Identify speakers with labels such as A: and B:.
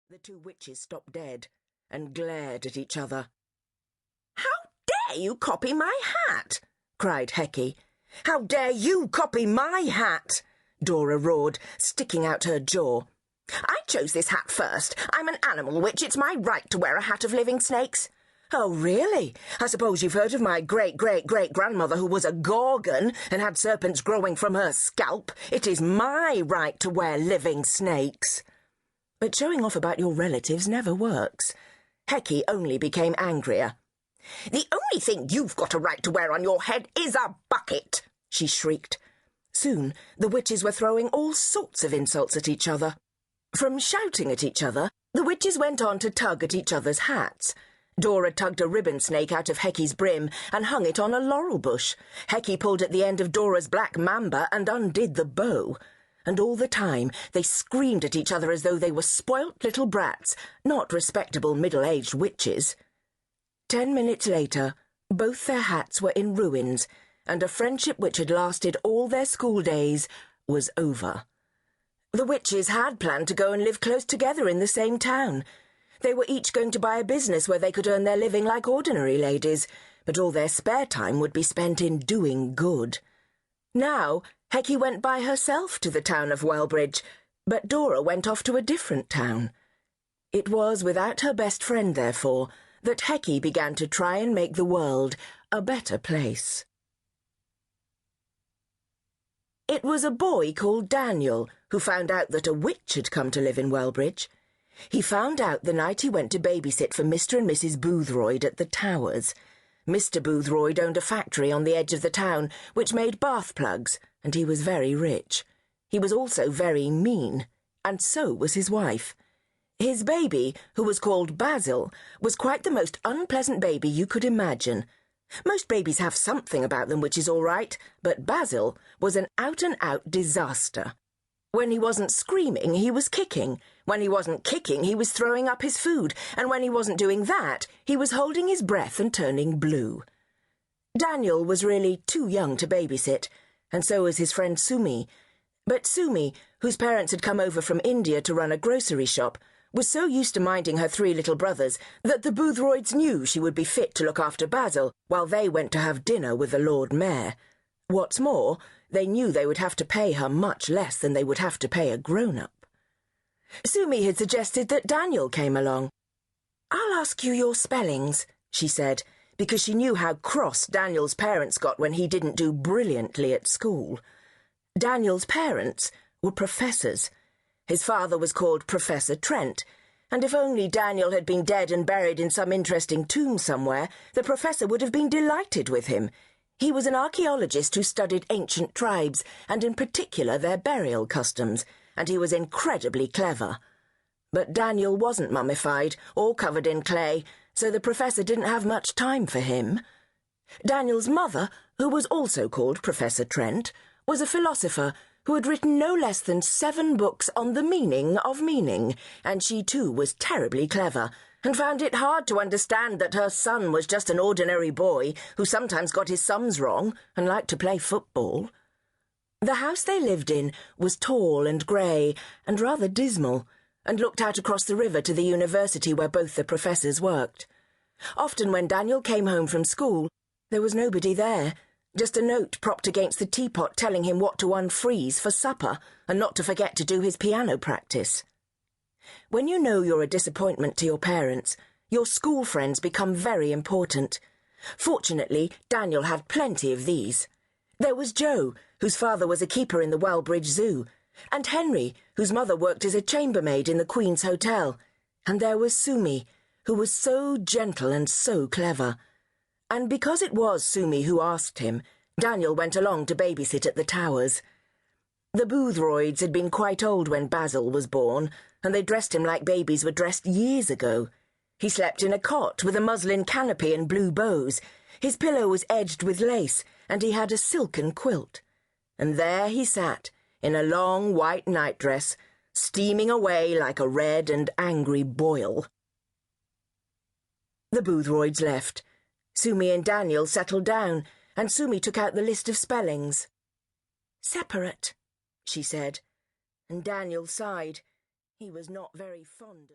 A: The two witches stopped dead and glared at each other. "How dare you copy my hat?" cried Heckie. "How dare you copy my hat?" Dora roared, sticking out her jaw. "I chose this hat first. I'm an animal witch. It's my right to wear a hat of living snakes." "Oh, really? I suppose you've heard of my great-great-great-grandmother who was a gorgon and had serpents growing from her scalp. It is my right to wear living snakes." But showing off about your relatives never works. Heckie only became angrier. "The only thing you've got a right to wear on your head is a bucket," she shrieked. Soon the witches were throwing all sorts of insults at each other. From shouting at each other, the witches went on to tug at each other's hats. Dora tugged a ribbon snake out of Heckie's brim and hung it on a laurel bush. Heckie pulled at the end of Dora's black mamba and undid the bow. And all the time they screamed at each other as though they were spoilt little brats, not respectable middle-aged witches. 10 minutes later, both their hats were in ruins, and a friendship which had lasted all their school days was over. The witches had planned to go and live close together in the same town. They were each going to buy a business where they could earn their living like ordinary ladies, but all their spare time would be spent in doing good. Now, Heckie went by herself to the town of Wellbridge, but Dora went off to a different town. It was without her best friend, therefore, that Heckie began to try and make the world a better place. It was a boy called Daniel who found out that a witch had come to live in Wellbridge. He found out the night he went to babysit for Mr. and Mrs. Boothroyd at the Towers. Mr. Boothroyd owned a factory on the edge of the town which made bath plugs, and he was very rich. He was also very mean, and so was his wife. His baby, who was called Basil, was quite the most unpleasant baby you could imagine. Most babies have something about them which is all right, but Basil was an out-and-out disaster. When he wasn't screaming, he was kicking. When he wasn't kicking, he was throwing up his food, and when he wasn't doing that, he was holding his breath and turning blue. Daniel was really too young to babysit, and so was his friend Sumi. But Sumi, whose parents had come over from India to run a grocery shop, was so used to minding her 3 little brothers that the Boothroyds knew she would be fit to look after Basil while they went to have dinner with the Lord Mayor. What's more, they knew they would have to pay her much less than they would have to pay a grown-up. Sumi had suggested that Daniel came along. "I'll ask you your spellings," she said, because she knew how cross Daniel's parents got when he didn't do brilliantly at school. Daniel's parents were professors. His father was called Professor Trent, and if only Daniel had been dead and buried in some interesting tomb somewhere, the professor would have been delighted with him. He was an archaeologist who studied ancient tribes, and in particular their burial customs, and he was incredibly clever. But Daniel wasn't mummified or covered in clay, so the professor didn't have much time for him. Daniel's mother, who was also called Professor Trent, was a philosopher who had written no less than 7 books on the meaning of meaning, and she too was terribly clever, and found it hard to understand that her son was just an ordinary boy who sometimes got his sums wrong and liked to play football. The house they lived in was tall and grey and rather dismal, and looked out across the river to the university where both the professors worked. Often when Daniel came home from school, there was nobody there, just a note propped against the teapot telling him what to unfreeze for supper and not to forget to do his piano practice. When you know you're a disappointment to your parents, your school friends become very important. Fortunately, Daniel had plenty of these. There was Joe, whose father was a keeper in the Wellbridge Zoo, and Henry, whose mother worked as a chambermaid in the Queen's Hotel, and there was Sumi, who was so gentle and so clever. And because it was Sumi who asked him, Daniel went along to babysit at the Towers. The Boothroyds had been quite old when Basil was born, and they dressed him like babies were dressed years ago. He slept in a cot with a muslin canopy and blue bows. His pillow was edged with lace, and he had a silken quilt. And there he sat, in a long white nightdress, steaming away like a red and angry boil. The Boothroyds left. Sumi and Daniel settled down, and Sumi took out the list of spellings. "Separate," she said, and Daniel sighed. He was not very fond of